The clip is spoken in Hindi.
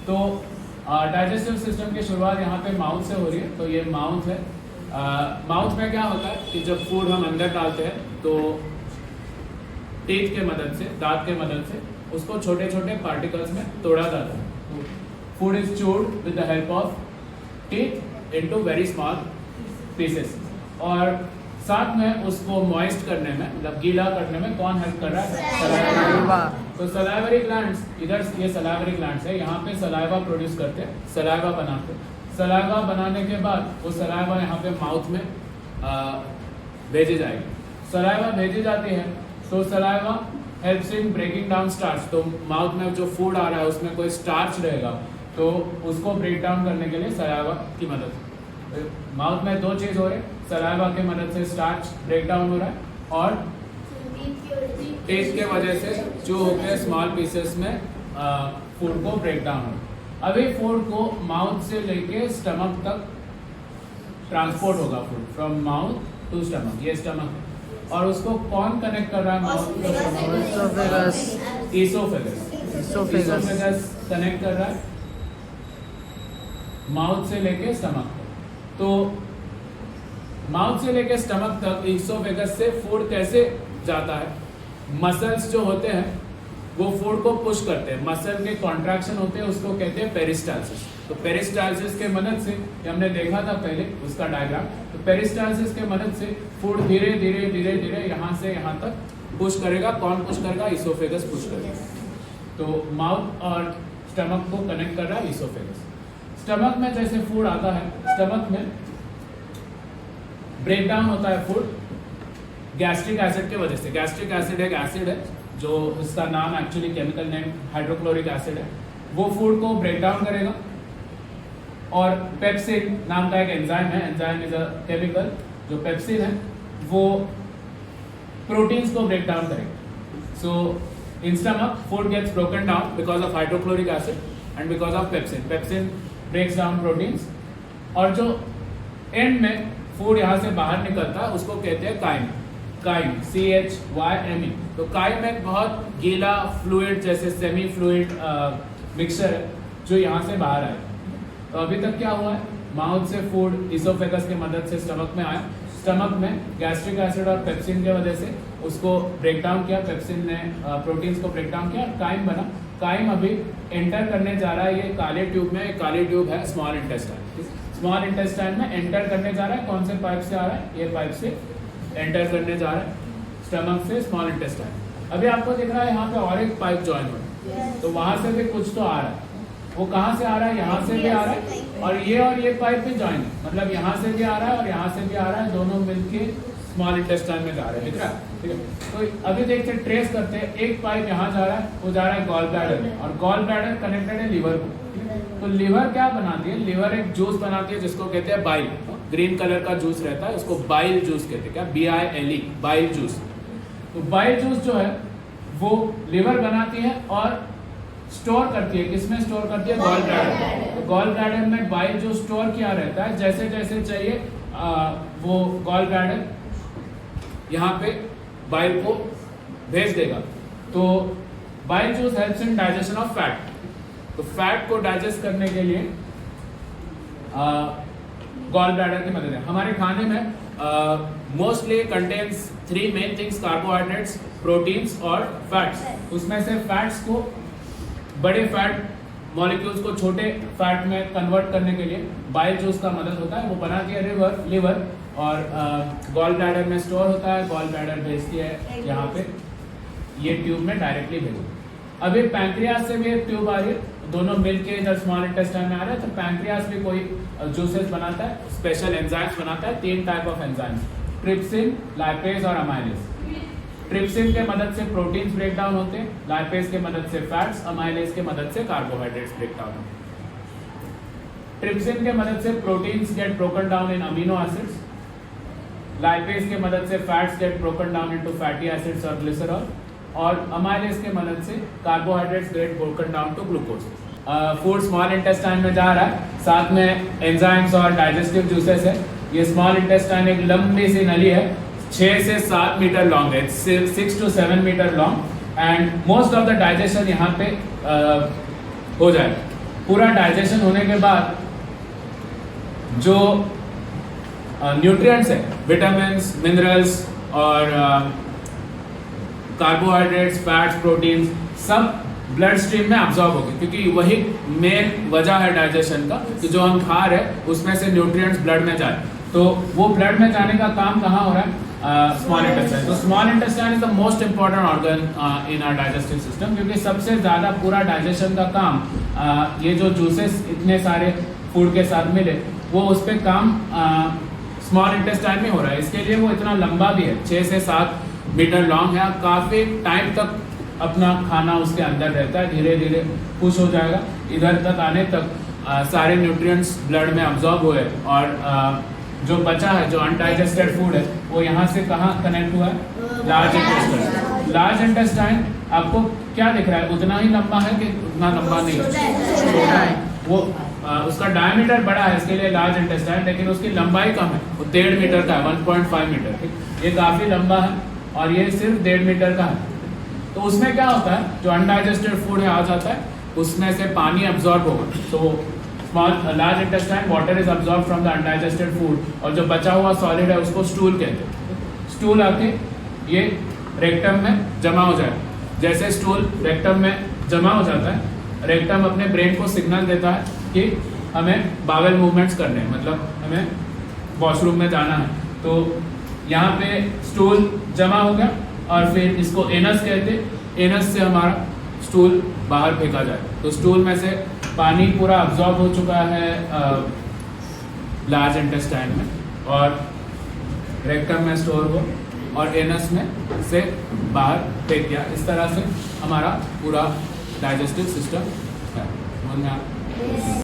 तो डाइजेस्टिव सिस्टम की शुरुआत यहाँ पे माउथ से हो रही है। तो ये माउथ है। माउथ में क्या होता है कि जब फूड हम अंदर डालते हैं तो टीथ के मदद से, दांत के मदद से उसको छोटे छोटे पार्टिकल्स में तोड़ा जाता है। Food is chewed with the help of teeth into very small pieces. और साथ में उसको मॉइस्ट करने में, मतलब गीला करने में कौन हेल्प कर रहा है? सलाइवा। तो सलाइवरी ग्लैंड्स, इधर ये सलाइवरी ग्लैंड्स है, यहाँ पे सलाइवा प्रोड्यूस करते हैं, सलाइवा बनाते हैं। सलाइवा बनाने के बाद वो सलाइवा यहाँ पे माउथ में भेजी जाएगी। सलाइवा भेजी जाती है तो saliva helps in breaking down starch. तो माउथ में जो फूड आ रहा है उसमें कोई स्टार्च रहेगा तो उसको ब्रेक डाउन करने के लिए सलाइवा की मदद। माउथ में दो चीज हो रहे, सलाइवा की मदद से स्टार्च ब्रेक डाउन हो रहा है और टेस्ट के वजह से जो होते हैं स्मॉल पीसेस में फूड को ब्रेक डाउन हो रहा है। अभी फूड को माउथ से लेके स्टमक तक ट्रांसपोर्ट होगा। Food from mouth to stomach, ये स्टमक है। और उसको कौन कनेक्ट कर रहा है? इसोफेगस। इसोफेगस कनेक्ट कर रहा है माउथ से लेके स्टमक तक। तो माउथ से लेके स्टमक तक इसोफेगस से फूड कैसे जाता है? मसल्स जो होते हैं वो फूड को पुश करते हैं। मसल के कॉन्ट्रैक्शन होते हैं, उसको कहते हैं पेरिस्टाल्सिस। तो पेरिस्टाल्सिस के मदद से, हमने देखा था पहले उसका डायग्राम, तो पेरिस्टाल्सिस के मदद से फूड धीरे धीरे धीरे धीरे यहाँ से यहाँ तक पुश करेगा। कौन पुश करेगा? इसोफेगस पुश करेगा। तो माउथ और स्टमक को कनेक्ट कर रहा है इसोफेगस। स्टमक में जैसे फूड आता है, स्टमक में ब्रेक डाउन होता है फूड गैस्ट्रिक एसिड की वजह से। गैस्ट्रिक एसिड एक एसिड है जो, उसका नाम actually chemical name hydrochloric acid है। वो फूड को ब्रेक डाउन करेगा और पेप्सिन नाम का एक एंजाइम है, एंजाइम इज अ केमिकल, जो पेप्सिन है वो प्रोटीन्स को ब्रेक डाउन करेगा। So in stomach food gets broken down because of hydrochloric acid and because of pepsin. Pepsin breaks down proteins और जो एंड में फूड यहाँ से बाहर निकलता है उसको कहते हैं काइम। Crime, CHYME। तो काइम एक बहुत गीला फ्लूइड जैसे सेमी फ्लूइड मिक्सचर है जो यहाँ से बाहर आया। तो अभी तक क्या हुआ है? माउथ से फूड इसोफेगस की मदद से स्टमक में आया। स्टमक में गैस्ट्रिक एसिड और पेप्सिन की वजह से उसको ब्रेक डाउन किया, पेप्सिन ने प्रोटीन्स को ब्रेक डाउन किया, काइम बना। काइम अभी एंटर करने जा रहा है ये काले ट्यूब में। एक काली ट्यूब है स्मॉल इंटेस्टाइन। स्मॉल इंटेस्टाइन में एंटर करने जा रहा है। कौन से पाइप से आ रहा है? ये पाइप से एंटर करने जा रहा है स्टमक से स्मॉल इंटेस्टाइन। अभी आपको दिख रहा है यहाँ पे और एक पाइप ज्वाइन हो रहा है, तो वहां से भी कुछ तो आ रहा है। वो कहाँ से आ रहा है? यहाँ से भी आ रहा है और ये पाइप भी ज्वाइन है, मतलब यहाँ से भी आ रहा है और यहाँ से भी आ रहा है, दोनों मिलके स्मॉल इंटेस्टाइन में जा रहे हैं। दिख रहा है? ठीक है। तो अभी देखते ट्रेस करते हैं। एक पाइप यहाँ जा रहा है, वो जा रहा है गॉल ब्लैडर में और गॉल ब्लैडर कनेक्टेड है लीवर को। तो लीवर क्या बनाती है? लीवर एक जूस बनाती है जिसको कहते हैं बाइल। ग्रीन कलर का जूस रहता है, उसको बाइल जूस कहते हैं। क्या? BILE, bile juice. तो बाइल जूस जो है वो लीवर बनाती है और स्टोर करती है। किसमें स्टोर करती है? Gall bladder. तो गॉल ब्लैडर में बाइल जो स्टोर किया रहता है, जैसे जैसे चाहिए वो गॉल ब्लैडर यहाँ पे बाइल को भेज देगा। तो bile juice helps in digestion of fat. तो फैट को डाइजेस्ट करने के लिए गॉल ब्लैडर की मदद है। हमारे खाने में mostly contains 3 main things, carbohydrates, proteins और फैट्स। उसमें से फैट्स को, बड़े फैट मॉलिक्यूल्स को छोटे फैट में कन्वर्ट करने के लिए बाइल जूस का मदद होता है। वो बनाती है लीवर और गॉल ब्लैडर में स्टोर होता है। गॉल ब्लैडर भेजती है यहाँ पे, ये ट्यूब में डायरेक्टली भेजो। अभी पैंक्रियास से भी एक ट्यूब आ रही है, दोनों मिलके इधर स्मॉल इंटेस्टाइन में आ रहे हैं। तो पैंक्रियास भी कोई जूसेस बनाता है, स्पेशल एंजाइम्स बनाता है। 3 type of enzymes, trypsin, lipase और अमाइलेज। ट्रिप्सिन के मदद से प्रोटीन्स ब्रेक डाउन होते हैं, लाइपेज के मदद से फैट्स, अमाइलेज के मदद से कार्बोहाइड्रेट्स ब्रेक डाउन होते हैं। ट्रिप्सिन के मदद से proteins get broken down in amino acids, lipase के मदद से fats get broken down into fatty acids और ग्लिसरॉल, और अमाइलेज के मदद से carbohydrates get broken down to glucose. Food small intestine में जा रहा है, साथ में एंजाइम्स और डाइजेस्टिव जूसेस है। ये स्मॉल इंटेस्टाइन एक लंबी सी नली है, 6 से 7 मीटर लॉन्ग है, 6 to 7 metre long, and most of the digestion यहाँ पे हो जाए। पूरा डाइजेशन होने के बाद जो न्यूट्रिएंट्स है, विटामिन्स, मिनरल्स और कार्बोहाइड्रेट्स, फैट्स, प्रोटीन्स सब ब्लड स्ट्रीम में अब्सॉर्ब होगी, क्योंकि वही मेन वजह है डाइजेशन का कि जो हम खा रहे हैं उसमें से न्यूट्रिएंट्स ब्लड में जाए। तो वो ब्लड में जाने का काम कहाँ हो रहा है? Small intestine. तो small intestine is the most important organ in our digestive system, क्योंकि सबसे ज़्यादा पूरा डाइजेशन का काम ये जो जूसेस इतने सारे फूड के साथ मिले वो उस पर काम स्मॉल इंटेस्टाइन में हो रहा है। इसके लिए वो इतना लंबा भी है, 6 से 7 मीटर लॉन्ग है, काफ़ी टाइम तक अपना खाना उसके अंदर रहता है, धीरे धीरे पुश हो जाएगा इधर तक आने तक सारे न्यूट्रिएंट्स ब्लड में अब्सॉर्ब हुए और जो बचा है, जो अनडाइजेस्टेड फूड है, वो यहाँ से कहाँ कनेक्ट हुआ है? Large intestine. लार्ज इंटेस्टाइन आपको क्या दिख रहा है? उतना ही लंबा है कि उतना लंबा नहीं है? वो उसका डायमीटर बड़ा है, इसके लिए लार्ज इंटेस्टाइन, लेकिन उसकी लंबाई कम है, वो 1.5 मीटर का है, 1.5 मीटर। ठीक, ये काफ़ी लंबा है और ये सिर्फ 1.5 मीटर का है। तो उसमें क्या होता है, जो अनडाइजेस्टेड फूड है आ जाता है, उसमें से पानी अब्सॉर्ब होगा। तो large intestine water is absorb from the undigested food, और जो बचा हुआ सॉलिड है उसको स्टूल कहते हैं। स्टूल आके ये रेक्टम में जमा हो जाए। जैसे स्टूल रेक्टम में जमा हो जाता है, रेक्टम अपने ब्रेन को सिग्नल देता है कि हमें बावेल मूवमेंट्स करने हैं, मतलब हमें वॉशरूम में जाना है। तो यहाँ पे स्टूल जमा हो गया और फिर इसको एनस कहते हैं। एनस से हमारा स्टूल बाहर फेंका जाए। तो स्टूल में से पानी पूरा अब्जॉर्ब हो चुका है लार्ज इंटेस्टाइन में और रेक्टम में स्टोर हो और एनस में से बाहर फेंक दिया। इस तरह से हमारा पूरा डाइजेस्टिव सिस्टम है।